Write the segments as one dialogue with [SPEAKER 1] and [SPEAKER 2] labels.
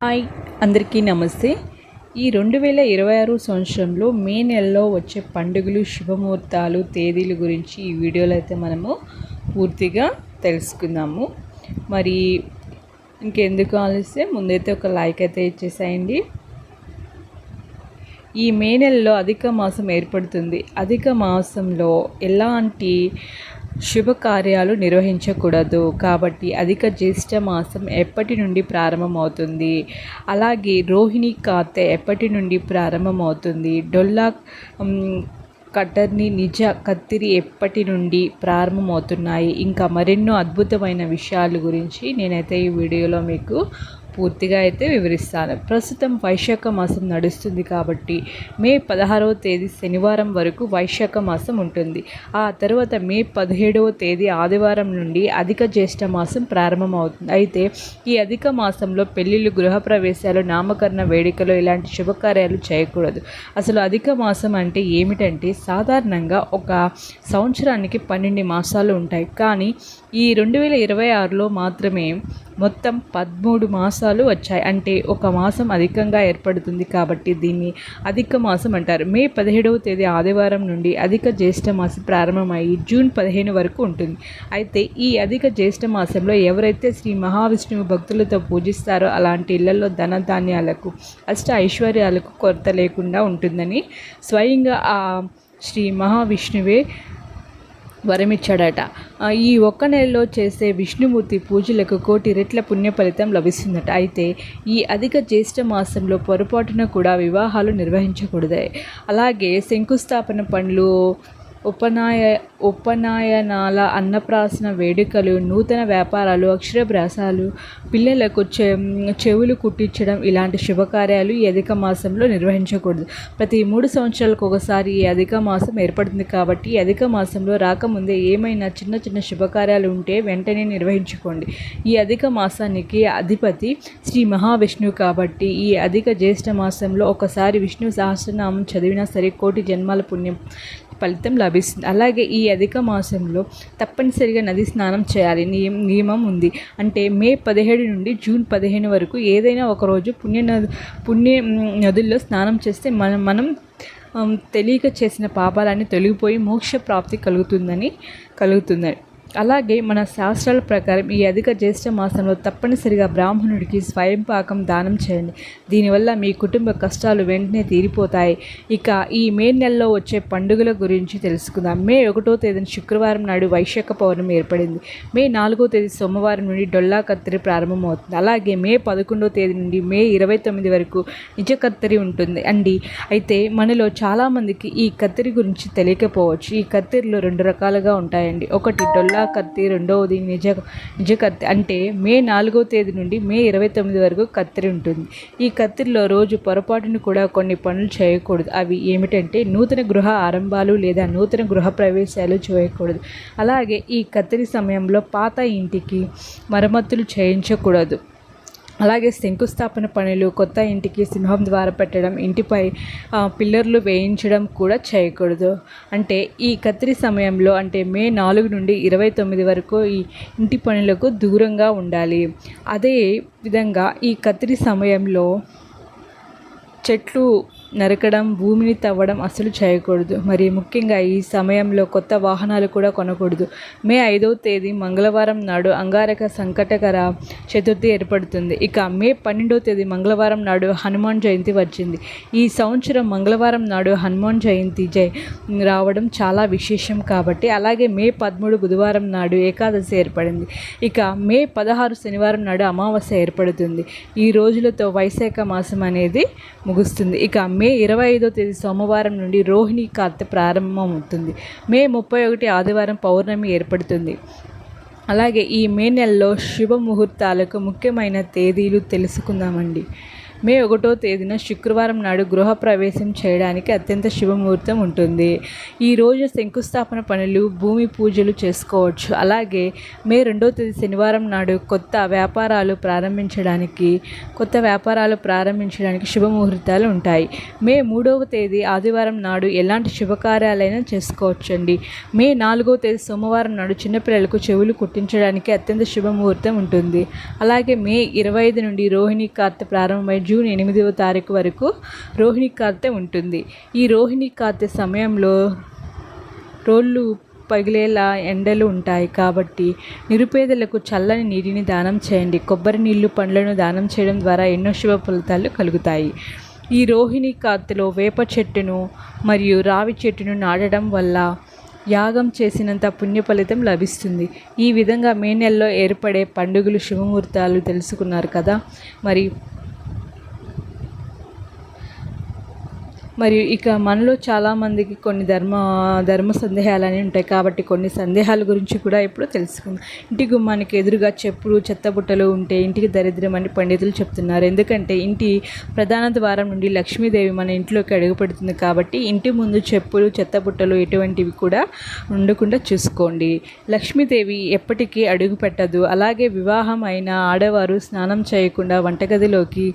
[SPEAKER 1] Hi, అందరికీ నమస్తే. ఈ 2026 సంవత్సరంలో మే నెలలో వచ్చే పండుగలు, శుభముహూర్తాలు, తేదీల గురించి ఈ వీడియోలో అయితే మనము పూర్తిగా తెలుసుకుందాము. మరి ఇంకెందుకు ఆలస్యం, ముందైతే ఒక లైక్ అయితే ఇచ్చేసేయండి. ఈ మే నెలలో అధిక మాసం ఏర్పడుతుంది. అధిక మాసంలో ఎలాంటి శుభకార్యాలు నిర్వహించకూడదు. కాబట్టి అధిక జ్యేష్ఠ మాసం ఎప్పటి నుండి ప్రారంభమవుతుంది, అలాగే రోహిణి కార్తె ఎప్పటి నుండి ప్రారంభమవుతుంది, డొల్లా కటర్ని నిజ కత్తిరి ఎప్పటి నుండి ప్రారంభమవుతున్నాయి, ఇంకా మరెన్నో అద్భుతమైన విషయాల గురించి నేనైతే ఈ వీడియోలో మీకు పూర్తిగా అయితే వివరిస్తాను. ప్రస్తుతం వైశాఖ మాసం నడుస్తుంది కాబట్టి మే 16వ తేదీ శనివారం వరకు వైశాఖ మాసం ఉంటుంది. ఆ తర్వాత మే 17వ తేదీ ఆదివారం నుండి అధిక జ్యేష్ఠ మాసం ప్రారంభమవుతుంది. అయితే ఈ అధిక మాసంలో పెళ్ళిళ్ళు, గృహప్రవేశాలు, నామకరణ వేడుకలు ఇలాంటి శుభకార్యాలు చేయకూడదు. అసలు అధిక మాసం అంటే ఏమిటంటే, సాధారణంగా ఒక సంవత్సరానికి 12 మాసాలు ఉంటాయి. కానీ ఈ 2026లో మాత్రమే మొత్తం 13 మాసాలు వచ్చాయి. అంటే ఒక మాసం అధికంగా ఏర్పడుతుంది కాబట్టి దీన్ని అధిక మాసం అంటారు. మే 17వ తేదీ ఆదివారం నుండి అధిక జ్యేష్ఠ మాసం ప్రారంభమయ్యి జూన్ 15 వరకు ఉంటుంది. అయితే ఈ అధిక జ్యేష్ఠ మాసంలో ఎవరైతే శ్రీ మహావిష్ణువు భక్తులతో పూజిస్తారో అలాంటి ఇళ్లలో ధనధాన్యాలకు, అష్ట ఐశ్వర్యాలకు కొరత లేకుండా ఉంటుందని స్వయంగా ఆ శ్రీ మహావిష్ణువే వరమిచ్చాడట. ఈ ఒక్క నెలలో చేసే విష్ణుమూర్తి పూజలకు 1,000,000 రెట్ల పుణ్య ఫలితం లభిస్తుందట. అయితే ఈ అధిక జ్యేష్ఠ మాసంలో పొరపాటున కూడా వివాహాలు నిర్వహించకూడదు. అలాగే శంకుస్థాపన పనులు, ఉపనయనాల, అన్నప్రాసన వేడుకలు, నూతన వ్యాపారాలు, అక్షరాభ్యాసాలు, పిల్లలకు చెవులు కుట్టించడం ఇలాంటి శుభకార్యాలు ఈ అధిక మాసంలో నిర్వహించకూడదు. ప్రతి 3 సంవత్సరాలకు ఒకసారి ఈ అధిక మాసం ఏర్పడుతుంది కాబట్టి ఈ అధిక మాసంలో రాకముందే ఏమైనా చిన్న చిన్న శుభకార్యాలు ఉంటే వెంటనే నిర్వహించుకోండి. ఈ అధిక మాసానికి అధిపతి శ్రీ మహావిష్ణువు కాబట్టి ఈ అధిక జ్యేష్ఠ మాసంలో ఒకసారి విష్ణు సహస్రనామం చదివినా సరే 1,000,000 జన్మాల పుణ్యం ఫలితం లభిస్తుంది. అలాగే ఈ అధిక మాసంలో తప్పనిసరిగా నది స్నానం చేయాలి నియమం ఉంది. అంటే మే 17 నుండి జూన్ 15 వరకు ఏదైనా ఒకరోజు పుణ్య నదుల్లో స్నానం చేస్తే మనం తెలియక చేసిన పాపాలన్నీ తొలగిపోయి మోక్ష ప్రాప్తి కలుగుతుంది. అలాగే మన శాస్త్రాల ప్రకారం ఈ అధిక జ్యేష్ఠ మాసంలో తప్పనిసరిగా బ్రాహ్మణుడికి స్వయం పాకం దానం చేయండి. దీనివల్ల మీ కుటుంబ కష్టాలు వెంటనే తీరిపోతాయి. ఇక ఈ మే నెలలో వచ్చే పండుగల గురించి తెలుసుకుందాం. మే 1వ తేదీన శుక్రవారం నాడు వైశాఖ పౌర్ణమి ఏర్పడింది. మే 4వ తేదీ సోమవారం నుండి డొల్లా కత్తిరి ప్రారంభమవుతుంది. అలాగే మే 11వ తేదీ నుండి మే 29 వరకు నిజ కత్తిరి ఉంటుంది అయితే మనలో చాలామందికి ఈ కత్తిరి గురించి తెలియకపోవచ్చు. ఈ కత్తిరిలో 2 రకాలుగా ఉంటాయండి. ఒకటి డొల్లా కత్తి, రెండవది నిజ కత్తి. అంటే మే 4వ తేదీ నుండి మే 29 వరకు కత్తిరి ఉంటుంది. ఈ కత్తిరిలో రోజు పొరపాటును కూడా కొన్ని పనులు చేయకూడదు. అవి ఏమిటంటే నూతన గృహ ఆరంభాలు లేదా నూతన గృహ ప్రవేశాలు చేయకూడదు. అలాగే ఈ కత్తిరి సమయంలో పాత ఇంటికి మరమ్మతులు చేయించకూడదు. అలాగే శంకుస్థాపన పనులు, కొత్త ఇంటికి సింహం ద్వార పెట్టడం, ఇంటిపై పిల్లర్లు వేయించడం కూడా చేయకూడదు. అంటే ఈ కత్తిరి సమయంలో అంటే మే 4 నుండి 29 వరకు ఈ ఇంటి పనులకు దూరంగా ఉండాలి. అదే విధంగా ఈ కత్తిరి సమయంలో చెట్లు నరకడం, భూమిని తవ్వడం అసలు చేయకూడదు. మరి ముఖ్యంగా ఈ సమయంలో కొత్త వాహనాలు కూడా కొనకూడదు. మే 5వ తేదీ మంగళవారం నాడు అంగారక సంకటకర చతుర్థి ఏర్పడుతుంది. ఇక మే 12వ తేదీ మంగళవారం నాడు హనుమాన్ జయంతి వచ్చింది. ఈ సంవత్సరం మంగళవారం నాడు హనుమాన్ జయంతి రావడం చాలా విశేషం కాబట్టి. అలాగే మే 13 బుధవారం నాడు ఏకాదశి ఏర్పడింది. ఇక మే 16 శనివారం నాడు అమావాస్య ఏర్పడుతుంది. ఈ రోజులతో వైశాఖ మాసం అనేది ముగుస్తుంది. ఇక మే 25వ తేదీ సోమవారం నుండి రోహిణి కార్తె ప్రారంభమవుతుంది. మే 31 ఆదివారం పౌర్ణమి ఏర్పడుతుంది. అలాగే ఈ మే నెలలో శుభముహూర్తాలకు ముఖ్యమైన తేదీలు తెలుసుకుందామండి. మే 1వ తేదీన శుక్రవారం నాడు గృహప్రవేశం చేయడానికి అత్యంత శుభముహూర్తం ఉంటుంది. ఈరోజు శంకుస్థాపన పనులు, భూమి పూజలు చేసుకోవచ్చు. అలాగే మే 2వ తేదీ శనివారం నాడు కొత్త వ్యాపారాలు ప్రారంభించడానికి శుభముహూర్తాలు ఉంటాయి. మే 3వ తేదీ ఆదివారం నాడు ఎలాంటి శుభకార్యాలైనా చేసుకోవచ్చండి. మే 4వ తేదీ సోమవారం నాడు చిన్నపిల్లలకు చెవులు కుట్టించడానికి అత్యంత శుభముహూర్తం ఉంటుంది. అలాగే మే 25 నుండి రోహిణి కార్తె ప్రారంభమై జూన్ 8వ తారీఖు వరకు రోహిణి కార్తె ఉంటుంది. ఈ రోహిణి కార్తె సమయంలో రోళ్ళు పగిలేలా ఎండలు ఉంటాయి కాబట్టి నిరుపేదలకు చల్లని నీటిని దానం చేయండి. కొబ్బరి నీళ్లు, పండ్లను దానం చేయడం ద్వారా ఎన్నో శుభ ఫలితాలు కలుగుతాయి. ఈ రోహిణి కార్తెలో వేప చెట్టును మరియు రావి చెట్టును నాటడం వల్ల యాగం చేసినంత పుణ్య ఫలితం లభిస్తుంది. ఈ విధంగా మే నెలలో ఏర్పడే పండుగలు, శుభముహూర్తాలు తెలుసుకున్నారు కదా. మరియు ఇక మనలో చాలామందికి కొన్ని ధర్మ సందేహాలు అనేవి ఉంటాయి కాబట్టి కొన్ని సందేహాల గురించి కూడా ఇప్పుడు తెలుసుకుందాం. ఇంటి గుమ్మానికి ఎదురుగా చెప్పులు, చెత్తబుట్టలు ఉంటే ఇంటికి దరిద్రం అని పండితులు చెప్తున్నారు. ఎందుకంటే ఇంటి ప్రధాన ద్వారం నుండి లక్ష్మీదేవి మన ఇంట్లోకి అడుగుపెడుతుంది కాబట్టి ఇంటి ముందు చెప్పులు, చెత్తబుట్టలు ఎటువంటివి కూడా ఉండకుండా చూసుకోండి. లక్ష్మీదేవి ఎప్పటికీ అడుగు పెట్టదు. అలాగే వివాహం అయిన ఆడవారు స్నానం చేయకుండా వంటగదిలోకి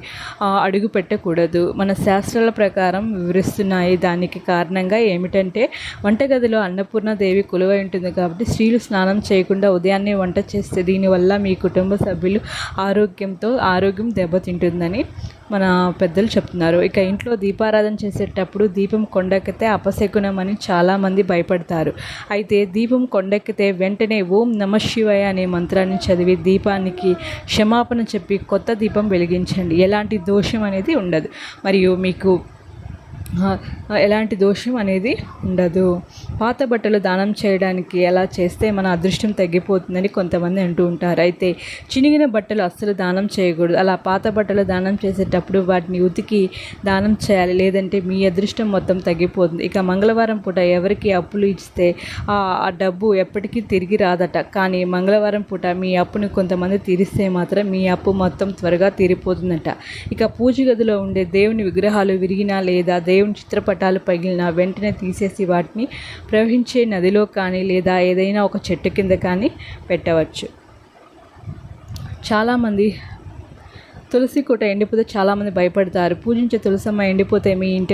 [SPEAKER 1] అడుగు పెట్టకూడదు. మన శాస్త్రాల ప్రకారం వివరిస్తున్నాయి. దానికి కారణంగా ఏమిటంటే వంటగదిలో అన్నపూర్ణదేవి కొలువై ఉంటుంది కాబట్టి స్త్రీలు స్నానం చేయకుండా ఉదయాన్నే వంట చేస్తే దీనివల్ల మీ కుటుంబ సభ్యులు ఆరోగ్యం దెబ్బతింటుందని మన పెద్దలు చెప్తున్నారు. ఇక ఇంట్లో దీపారాధన చేసేటప్పుడు దీపం కొండెక్కితే అపశకునం అని చాలామంది భయపడతారు. అయితే దీపం కొండెక్కితే వెంటనే ఓం నమః శివాయ అనే మంత్రాన్ని చదివి దీపానికి క్షమాపణ చెప్పి కొత్త దీపం వెలిగించండి. ఎలాంటి దోషం అనేది ఉండదు. మరియు మీకు ఎలాంటి దోషం అనేది ఉండదు. పాత బట్టలు దానం చేయడానికి అలా చేస్తే మన అదృష్టం తగ్గిపోతుందని కొంతమంది అంటూ ఉంటారు. అయితే చినిగిన బట్టలు అస్సలు దానం చేయకూడదు. అలా పాత బట్టలు దానం చేసేటప్పుడు వాటిని ఉతికి దానం చేయాలి, లేదంటే మీ అదృష్టం మొత్తం తగ్గిపోతుంది. ఇక మంగళవారం పూట ఎవరికి అప్పులు ఇస్తే ఆ డబ్బు ఎప్పటికీ తిరిగి రాదట. కానీ మంగళవారం పూట మీ అప్పును కొంతమంది తీరిస్తే మాత్రం మీ అప్పు మొత్తం త్వరగా తీరిపోతుందట. ఇక పూజ గదిలో ఉండే దేవుని విగ్రహాలు విరిగినా లేదా దేవుని చిత్రపటాలు పగిలిన వెంటనే తీసేసి వాటిని ప్రవహించే నదిలో కానీ లేదా ఏదైనా ఒక చెట్టు కింద కానీ పెట్టవచ్చు. చాలామంది తులసి కోట ఎండిపోతే చాలామంది భయపడతారు. పూజించే తులసమ్మ ఎండిపోతే మీ ఇంటి